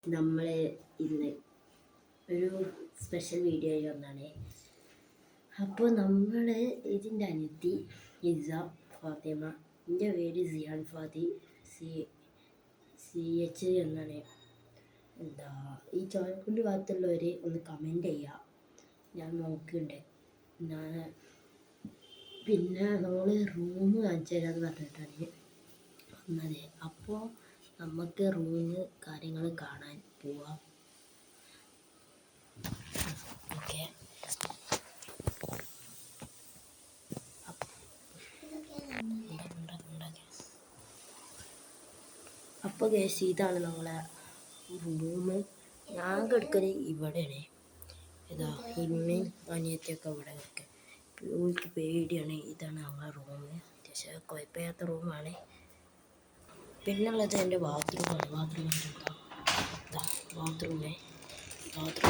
നമ്മൾ ഇന്ന് ഒരു സ്പെഷ്യൽ വീഡിയോ ആയി വന്നാണ്. അപ്പോൾ നമ്മൾ ഇതിൻ്റെ അനിയത്തി ഇസ ഫാത്തിമ, എൻ്റെ പേര് സിയാൻ ഫാത്തി, CH എന്നാണ്. ഈ ചോരക്കുണ്ട് ഭാഗത്തുള്ളവർ ഒന്ന് കമൻറ്റ് ചെയ്യുക, ഞാൻ നോക്കുന്നുണ്ട്. പിന്നെ നമ്മൾ റൂം കാണിച്ചു തരാമെന്ന് പറഞ്ഞിട്ടാണ് വന്നത്. അപ്പോൾ നമുക്ക് റൂമിൽ കാര്യങ്ങൾ കാണാൻ പോവാം. ഓക്കെ, അപ്പോൾ ഗേസ് ഇതാണ് നമ്മളെ റൂം. ഞാൻ കിടക്കല് ഇവിടെയാണ്. ഇതാ ഇമ്മയും അനിയത്തിയൊക്കെ ഇവിടെ കിടക്കുക. എനിക്ക് പേടിയാണ്. ഇതാണ് നമ്മളെ റൂം. അത്യാവശ്യം കുഴപ്പമില്ലാത്ത റൂമാണ്. പിന്നുള്ളത് എൻ്റെ ബാത്റൂമാണ്. ബാത്റൂം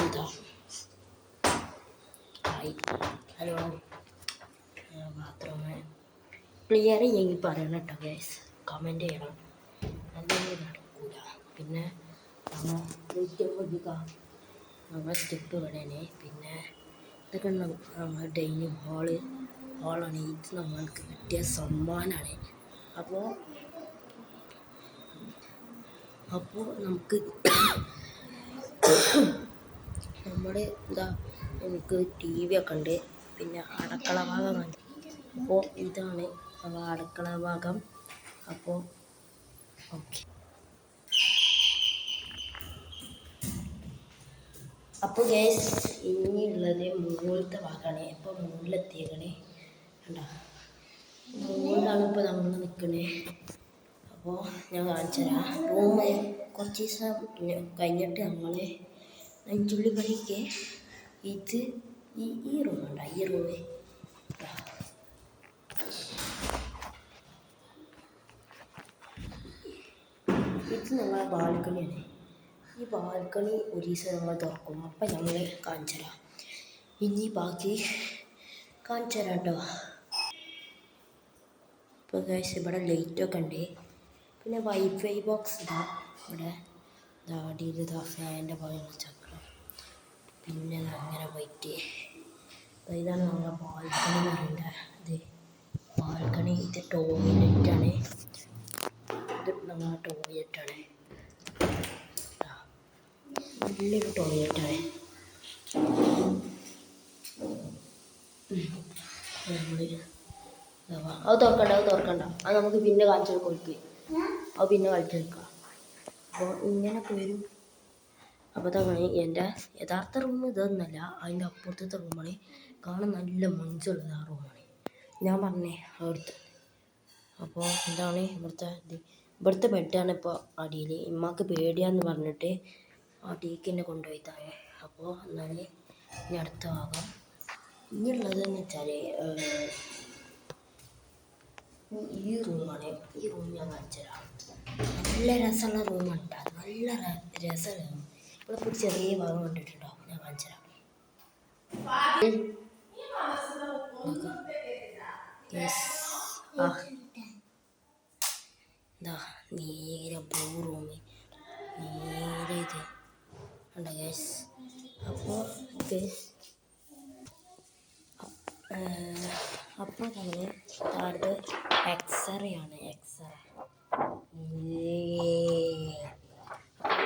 ഇതാ. ഹലോ, ബാത്റൂം ക്ലിയർ ചെയ്യെങ്കിൽ പറയണം കേട്ടോ ഗൈസ്, കമൻറ്റ് ചെയ്യണം. അല്ലെങ്കിൽ നടക്കൂല. പിന്നെ നമ്മൾ സ്റ്റെപ്പ് ഇവിടെയാണ്. പിന്നെ ഇതൊക്കെ നമ്മൾ ഡൈനിങ് ഹാളാണ്. ഇത് നമ്മൾക്ക് കിട്ടിയ സമ്മാനമാണ്. അപ്പോൾ നമുക്ക് നമ്മുടെ എനിക്ക് TV ഒക്കെ ഉണ്ട്. പിന്നെ അടുക്കള ഭാഗം. അപ്പോൾ ഇതാണ് നമ്മൾ അടുക്കള ഭാഗം. അപ്പോൾ ഓക്കെ, അപ്പോൾ ഗൈസ് ഇനിയുള്ളത് മുകളിലത്തെ ഭാഗമാണ്. ഇപ്പോൾ മുകളിലെത്തിയേക്കണേ കണ്ടോ, മുകളിലാണ് ഇപ്പോൾ നമ്മൾ നിൽക്കണേ. അപ്പോൾ ഞാൻ കാണിച്ചു തരാം റൂം. കുറച്ച് ദിവസം കഴിഞ്ഞിട്ട് നമ്മൾ നെഞ്ചുള്ളി പണിക്ക് ഇത് ഈ റൂമുണ്ട. ഈ റൂമ് ഇത് നമ്മളെ ബാൽക്കണിയാണ്. ഈ ബാൽക്കണി ഒരു ദിവസം നമ്മൾ തുറക്കും. അപ്പം ഞങ്ങൾ കാണിച്ചു തരാം. ഇനി ബാക്കി കാണിച്ചു തരാം കേട്ടോ. ഇപ്പോൾ ഗൈസ് ഇവിടെ ലൈറ്റൊക്കെ ഉണ്ട്. പിന്നെ വൈഫൈ ബോക്സ് ഇവിടെ അടിയിൽ ഫാൻ്റെ പോലെയുള്ള ചക്രം. പിന്നെ അങ്ങനെ പോയിട്ട് ഇതാണ് നമ്മളെ ബാൽക്കണി എന്ന് പറയുന്നത്. ഇത് ബാൽക്കണി. ഇത് ടോയ്ലറ്റാണ്. ഇത് നമ്മളെ ടോയ്ലറ്റാണ്. നല്ലൊരു ടോയ്ലറ്റാണ്. അത് തുറക്കണ്ട. അത് നമുക്ക് പിന്നെ കാണിച്ചു കൊടുക്കുക. അത് പിന്നെ കളിച്ചെടുക്കാം. അപ്പോൾ ഇങ്ങനെയൊക്കെ വരും. അപ്പോൾ തന്നെ എൻ്റെ യഥാർത്ഥ റൂം ഇതൊന്നല്ല, അതിൻ്റെ അപ്പുറത്തെ റൂമാണ്. കാണാൻ നല്ല മഞ്ചുള്ളത് ആ റൂമാണ്. ഞാൻ പറഞ്ഞേ അവിടുത്തെ. അപ്പോൾ ഇതാണ് ഇവിടുത്തെ ബെഡാണ്. ഇപ്പോൾ അടിയിൽ ഇമ്മക്ക് പേടിയാന്ന് പറഞ്ഞിട്ട് അടിയിലേക്ക് എന്നെ കൊണ്ടുപോയിത്താണ്. അപ്പോൾ എന്നാൽ ഇനി അടുത്ത ഭാഗം ഇനിയുള്ളതെന്ന് വെച്ചാൽ ഈ റൂമാണ്. ഈ റൂം ഞാൻ കാണിച്ചു തരാം. നല്ല രസമുള്ള റൂമാണ് കേട്ടോ. നല്ല രസമാണ്. ഇവിടെ ഇപ്പോൾ ചെറിയ ഭാഗം കണ്ടിട്ടുണ്ടോ? ഞാൻ കാണിച്ചു തരാം. നേരെ ബ്ലൂ റൂമ്, നേരെ ഇത് ഉണ്ടോ ഗൈസ്. അപ്പോൾ നമ്മൾ താഴത്ത് എക്സ്റേ ആണ്.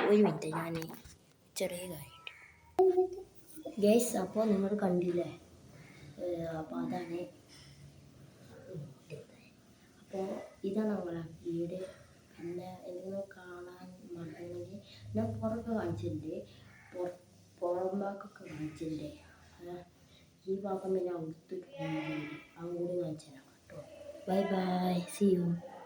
ഒരു മിനിറ്റ്, ഞാൻ ചെറിയ കാര്യമുണ്ട് ഗൈസ്. അപ്പോൾ നിങ്ങൾ കണ്ടില്ലേ? അപ്പോൾ അതാണ്. അപ്പോൾ ഇതാണ് നമ്മളെ വീട്. പിന്നെ എന്തെങ്കിലും കാണാൻ മറന്നെങ്കിൽ ഞാൻ പുറമൊക്കെ കാണിച്ചിട്ടുണ്ട്. പുറം ഭാഗമൊക്കെ കാണിച്ചിട്ടുണ്ട്. ഈ ഭാഗം പിന്നെ അവിടുത്തെ അതും കൂടി കാണിച്ചു തരാം കേട്ടോ. Bye, see U.